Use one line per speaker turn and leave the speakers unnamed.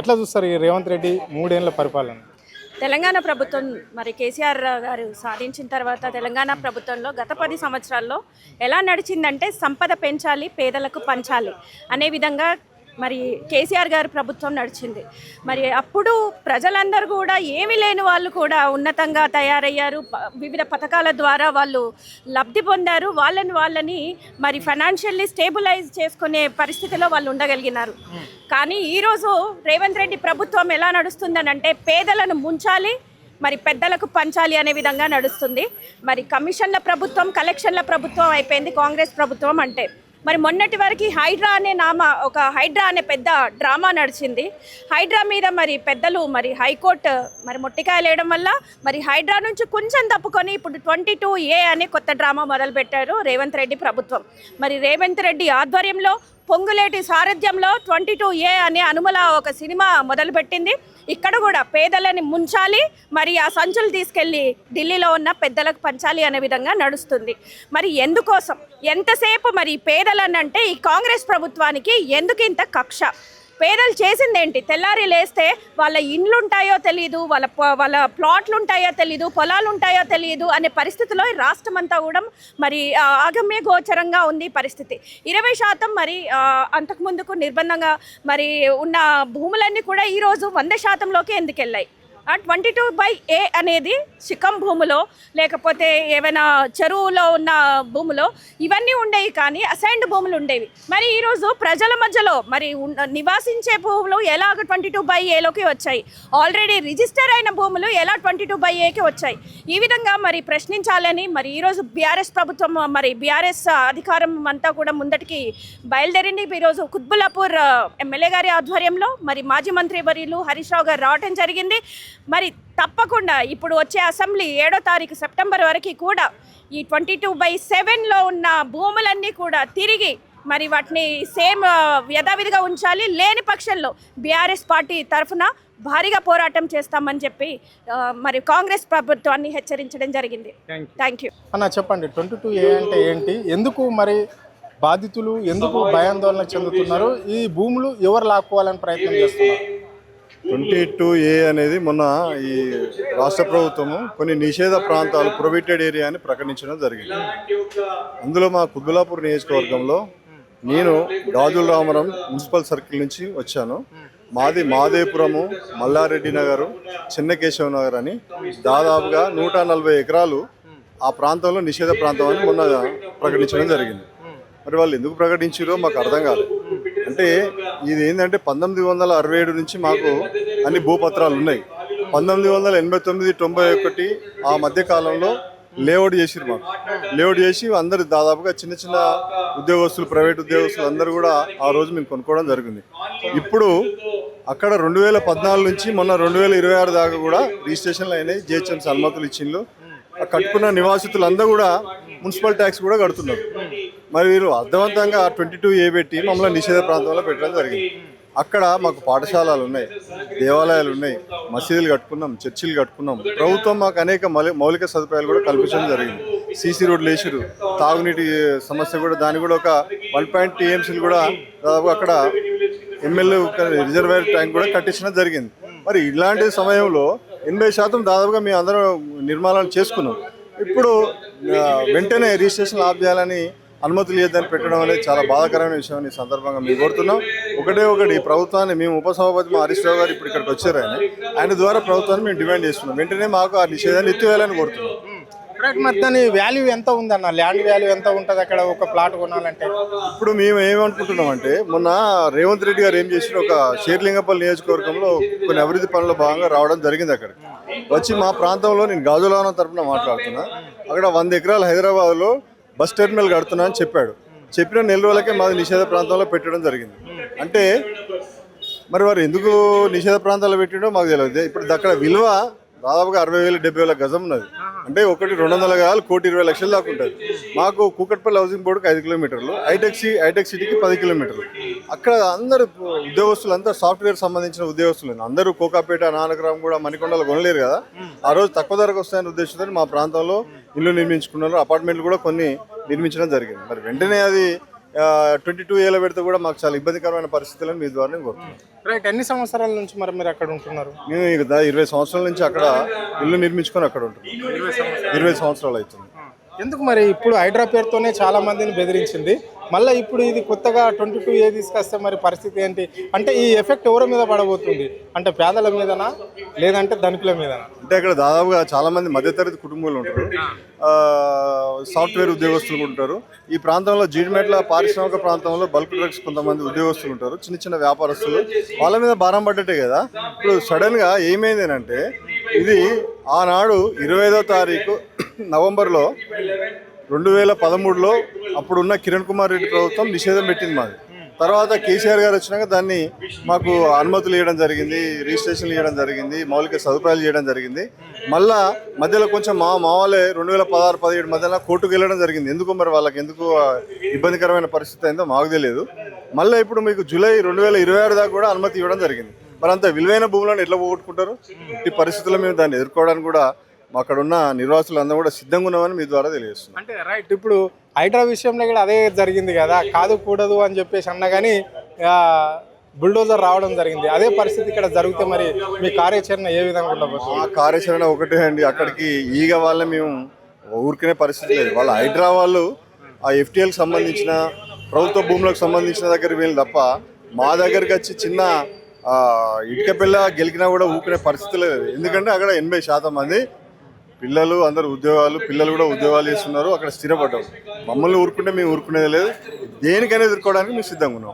ఎట్లా చూస్తారు ఈ రేవంత్ రెడ్డి 3 ఏళ్ల పరిపాలన?
తెలంగాణ ప్రభుత్వం మరి కేసీఆర్ గారు సాధించిన తర్వాత తెలంగాణ ప్రభుత్వంలో గత 10 సంవత్సరాల్లో ఎలా నడిచిందంటే సంపద పెంచాలి, పేదలకు పంచాలి అనే విధంగా మరి కేసీఆర్ గారి ప్రభుత్వం నడిచింది. మరి అప్పుడు ప్రజలందరూ కూడా ఏమీ లేని వాళ్ళు కూడా ఉన్నతంగా తయారయ్యారు. వివిధ పథకాల ద్వారా వాళ్ళు లబ్ధి పొందారు. వాళ్ళని మరి ఫైనాన్షియల్లీ స్టేబులైజ్ చేసుకునే పరిస్థితిలో వాళ్ళు ఉండగలిగినారు. కానీ ఈరోజు రేవంత్ రెడ్డి ప్రభుత్వం ఎలా నడుస్తుందనంటే పేదలను ముంచాలి, మరి పెద్దలకు పంచాలి అనే విధంగా నడుస్తుంది. మరి కమిషన్ల ప్రభుత్వం, కలెక్షన్ల ప్రభుత్వం అయిపోయింది కాంగ్రెస్ ప్రభుత్వం అంటే. మరి మొన్నటి వరకు హైడ్రా అనే పెద్ద డ్రామా నడిచింది. హైడ్రా మీద మరి పెద్దలు మరి హైకోర్టు మరి మొట్టికాయలు వేయడం వల్ల మరి హైడ్రా నుంచి కొంచెం తప్పుకొని ఇప్పుడు 22A అనే కొత్త డ్రామా మొదలుపెట్టారు రేవంత్ రెడ్డి ప్రభుత్వం. మరి రేవంత్ రెడ్డి ఆధ్వర్యంలో పొంగులేటి సారథ్యంలో 22A అనే అనుమల ఒక సినిమా మొదలుపెట్టింది. ఇక్కడ కూడా పేదలని ముంచాలి, మరి ఆ సంచులు తీసుకెళ్ళి ఢిల్లీలో ఉన్న పెద్దలకు పంచాలి అనే విధంగా నడుస్తుంది. మరి ఎందుకోసం ఎంతసేపు మరి పేదలనంటే ఈ కాంగ్రెస్ ప్రభుత్వానికి ఎందుకు ఇంత కక్ష? పేదలు చేసిందేంటి? తెల్లారి లేస్తే వాళ్ళ ఇండ్లు ఉంటాయో తెలియదు, వాళ్ళ ప్లాట్లు ఉంటాయో తెలియదు, పొలాలు ఉంటాయో తెలియదు అనే పరిస్థితిలో రాష్ట్రం అంతా కూడా మరి ఆగమ్య గోచరంగా ఉంది పరిస్థితి. 20% మరి అంతకుముందుకు నిర్బంధంగా మరి ఉన్న భూములన్నీ కూడా ఈరోజు 100%లోకి ఎందుకు వెళ్ళాయి? 22/A అనేది శిఖం భూములో లేకపోతే ఏమైనా చెరువులో ఉన్న భూములో ఇవన్నీ ఉండేవి, కానీ అసైన్డ్ భూములు ఉండేవి. మరి ఈరోజు ప్రజల మధ్యలో మరి నివాసించే భూములు ఎలాగ 22/Aలోకి వచ్చాయి? ఆల్రెడీ రిజిస్టర్ అయిన భూములు ఎలా 22/Aకి వచ్చాయి? ఈ విధంగా మరి ప్రశ్నించాలని మరి ఈరోజు బీఆర్ఎస్ ప్రభుత్వం మరి బీఆర్ఎస్ అధికారం అంతా కూడా ముందటికి బయలుదేరింది. ఈరోజు కుత్బుల్లాపూర్ ఎమ్మెల్యే గారి ఆధ్వర్యంలో మరి మాజీ మంత్రి వర్యులు హరీష్ రావు గారు రావటం జరిగింది. మరి తప్పకుండా ఇప్పుడు వచ్చే అసెంబ్లీ 7వ తారీఖు సెప్టెంబర్ వరకు కూడా ఈ 22/7లో ఉన్న భూములన్నీ కూడా తిరిగి మరి వాటిని సేమ్ యథావిధిగా ఉంచాలి. లేని పక్షంలో బీఆర్ఎస్ పార్టీ తరఫున భారీగా పోరాటం చేస్తామని చెప్పి మరి కాంగ్రెస్ ప్రభుత్వాన్ని హెచ్చరించడం జరిగింది. థ్యాంక్ యూ
అన్న, చెప్పండి 22A అంటే ఏంటి? ఎందుకు మరి బాధితులు ఎందుకు భయాందోళన చెందుతున్నారు? ఈ భూములు ఎవరు లాక్కోవాలని ప్రయత్నం చేస్తున్నారు?
22A అనేది మొన్న ఈ రాష్ట్ర ప్రభుత్వము కొన్ని నిషేధ ప్రాంతాలు ప్రొహిబిటెడ్ ఏరియా అని ప్రకటించడం జరిగింది. అందులో మా కుత్బుల్లాపూర్ నియోజకవర్గంలో నేను గాజుల రామరం మున్సిపల్ సర్కిల్ నుంచి వచ్చాను. మాది మాదేపురము, మల్లారెడ్డి నగరు, చిన్నకేశవ నగర్ అని దాదాపుగా 140 ఎకరాలు ఆ ప్రాంతంలో నిషేధ ప్రాంతం అని మొన్న ప్రకటించడం జరిగింది. మరి వాళ్ళు ఎందుకు ప్రకటించారో మాకు అర్థం కాలేదు. అంటే ఇది ఏంటంటే 1967 నుంచి మాకు అన్ని భూపత్రాలు ఉన్నాయి. 1989, 91 ఆ మధ్య కాలంలో లేఅవుట్ చేసిరు. మాకు లేఅవుట్ చేసి అందరు దాదాపుగా చిన్న చిన్న ఉద్యోగస్తులు, ప్రైవేట్ ఉద్యోగస్తులు అందరూ కూడా ఆ రోజు మేము కొనుక్కోవడం జరిగింది. ఇప్పుడు అక్కడ 2014 నుంచి మొన్న 2026 దాకా కూడా రిజిస్ట్రేషన్లు అయినాయి. జిహెచ్ఎంసీ అనుమతులు ఇచ్చిండ్రు. కట్టుకున్న నివాసితులు అందరూ కూడా మున్సిపల్ ట్యాక్స్ కూడా కడుతున్నారు. మరి వీరు అర్థవంతంగా 22A పెట్టి మమ్మల్ని నిషేధ ప్రాంతంలో పెట్టడం జరిగింది. అక్కడ మాకు పాఠశాలలు ఉన్నాయి, దేవాలయాలు ఉన్నాయి, మసీదులు కట్టుకున్నాం, చర్చిలు కట్టుకున్నాం. ప్రభుత్వం మాకు అనేక మౌలిక సదుపాయాలు కూడా కల్పించడం జరిగింది. సీసీ రోడ్లు వేసిరు, తాగునీటి సమస్య కూడా దాన్ని కూడా ఒక 1.2 TMCలు కూడా దాదాపు అక్కడ ఎమ్మెల్యే రిజర్వాయర్ ట్యాంక్ కూడా కట్టించడం జరిగింది. మరి ఇలాంటి సమయంలో 80% దాదాపుగా మేము అందరం నిర్మాణాలు చేసుకున్నాం. ఇప్పుడు వెంటనే రిజిస్ట్రేషన్ ఆఫ్ చేయాలని అనుమతులు ఇవ్వద్దని పెట్టడం అనేది చాలా బాధాకరమైన విషయం అని సందర్భంగా మేము కోరుతున్నాం. ఒకటి ప్రభుత్వాన్ని మేము ఉపసభాపతి మా హరీష్ రావు గారు ఇప్పుడు ఇక్కడికి వచ్చారు. ఆయన ద్వారా ప్రభుత్వాన్ని మేము డిమాండ్ చేస్తున్నాం. వెంటనే మాకు ఆ నిషేధాన్ని ఎత్తివేయాలని కోరుతున్నాం.
మరి దాని వాల్యూ ఎంత ఉందన్న? ల్యాండ్ వాల్యూ ఎంత ఉంటుంది అక్కడ ఒక ప్లాట్ కొనాలంటే?
ఇప్పుడు మేము ఏమనుకుంటున్నాం అంటే, మొన్న రేవంత్ రెడ్డి గారు ఏం చేసిన ఒక షేర్లింగపల్లి నియోజకవర్గంలో కొన్ని అభివృద్ధి పనుల్లో భాగంగా రావడం జరిగింది. అక్కడికి వచ్చి మా ప్రాంతంలో నేను గాజులవనం తరఫున మాట్లాడుతున్నా. అక్కడ 100 ఎకరాలు హైదరాబాద్లో బస్ టెర్మినల్ కడుతున్నా అని చెప్పిన నెల రోజులకే మాది నిషేధ ప్రాంతంలో పెట్టడం జరిగింది. అంటే మరి వారు ఎందుకు నిషేధ ప్రాంతాల్లో పెట్టిండో మాకు తెలియదు. ఇప్పుడు అక్కడ విలువ దాదాపుగా 60,000, 70,000 గజం ఉన్నది. అంటే 200 గజాలు 1,20,00,000 దాకా ఉంటుంది. మాకు కూకట్పల్లి హౌసింగ్ బోర్డుకి 5 కిలోమీటర్లు, హైటెక్ సిటీకి 10 కిలోమీటర్లు. అక్కడ అందరు ఉద్యోగస్తులు అంతా సాఫ్ట్వేర్ సంబంధించిన ఉద్యోగస్తులు అందరూ కోకాపేట, నానకరాం కూడా, మణికొండలు కొనలేరు కదా. ఆ రోజు తక్కువ ధరకు వస్తాయనే ఉద్దేశంతో మా ప్రాంతంలో ఇల్లు నిర్మించుకున్నారు. అపార్ట్మెంట్లు కూడా కొన్ని నిర్మించడం జరిగింది. మరి వెంటనే అది 22A పెడితే కూడా మాకు చాలా ఇబ్బందికరమైన పరిస్థితులను మీ ద్వారా నేను కోరుతున్నాను.
రైట్. ఎన్ని సంవత్సరాల నుంచి మరి మీరు అక్కడ ఉంటున్నారు?
మేము 20 సంవత్సరాల నుంచి అక్కడ ఇల్లు నిర్మించుకొని అక్కడ ఉంటున్నాం. 20 సంవత్సరాలు అవుతుంది.
ఎందుకు మరి ఇప్పుడు హైడ్రా పేరుతోనే చాలా మందిని బెదిరించింది, మళ్ళీ ఇప్పుడు ఇది కొత్తగా 22A తీసుకొస్తే మరి పరిస్థితి ఏంటి? అంటే ఈ ఎఫెక్ట్ ఎవరి మీద పడబోతుంది? అంటే పేదల మీదనా లేదంటే ధనికుల మీదనా?
అంటే అక్కడ దాదాపుగా చాలా మంది మధ్యతరగతి కుటుంబాలు ఉంటారు, సాఫ్ట్వేర్ ఉద్యోగస్తులు ఉంటారు. ఈ ప్రాంతంలో జీడిమెట్ల పారిశ్రామిక ప్రాంతంలో బల్క్ డ్రగ్స్ కొంతమంది ఉద్యోగస్తులు ఉంటారు, చిన్న చిన్న వ్యాపారస్తులు. వాళ్ళ మీద భారం పడ్డట్టే కదా. ఇప్పుడు సడన్గా ఏమైంది అంటే ఇది ఆనాడు 25వ తారీఖు నవంబర్లో 2013లో అప్పుడున్న కిరణ్ కుమార్ రెడ్డి ప్రభుత్వం నిషేధం పెట్టింది మాది. తర్వాత కేసీఆర్ గారు వచ్చినాక దాన్ని మాకు అనుమతులు ఇవ్వడం జరిగింది, రిజిస్ట్రేషన్లు ఇవ్వడం జరిగింది, మౌలిక సదుపాయాలు చేయడం జరిగింది. మళ్ళా మధ్యలో కొంచెం మా వాళ్ళే 2016-17 మధ్యలో కోర్టుకు వెళ్ళడం జరిగింది. ఎందుకు మరి వాళ్ళకి ఎందుకు ఇబ్బందికరమైన పరిస్థితి అయిందో మాకు తెలియదు. మళ్ళీ ఇప్పుడు మీకు జూలై 2026 దాకా కూడా అనుమతి ఇవ్వడం జరిగింది. మరి అంత విలువైన భూములను ఎట్లా పోగొట్టుకుంటారు? ఈ పరిస్థితుల్లో మేము దాన్ని ఎదుర్కోవడానికి కూడా అక్కడ ఉన్న నిర్వాసులు అందరూ కూడా సిద్ధంగా ఉన్నామని మీ ద్వారా తెలియజేస్తున్నాం.
అంటే రైట్. ఇప్పుడు హైడ్రా విషయంలో కూడా అదే జరిగింది కదా, కాదు కూడదు అని చెప్పేసి అన్నా కానీ బుల్డోజర్ రావడం జరిగింది. అదే పరిస్థితి ఇక్కడ జరిగితే మరి మీ కార్యాచరణ ఏ విధంగా ఉండబోతుంది?
ఆ కార్యాచరణ ఒకటే అండి. అక్కడికి ఈగ వాళ్ళ మేము ఊరుకునే పరిస్థితి లేదు. వాళ్ళ హైడ్రా వాళ్ళు ఆ FTLకి సంబంధించిన ప్రభుత్వ భూములకు సంబంధించిన దగ్గర వీళ్ళు తప్ప మా దగ్గరికి వచ్చి చిన్న ఇటుక పిల్ల గెలికినా కూడా ఊరుకునే పరిస్థితి లేదు. ఎందుకంటే అక్కడ 80% మంది పిల్లలు అందరు పిల్లలు కూడా ఉద్యోగాలు చేస్తున్నారు, అక్కడ స్థిరపడ్డారు. మమ్మల్ని ఊరుకుంటే మేము ఊరుకునేది లేదు. దేనికైనా ఎదుర్కోవడానికి మేము సిద్ధంగా ఉన్నాం.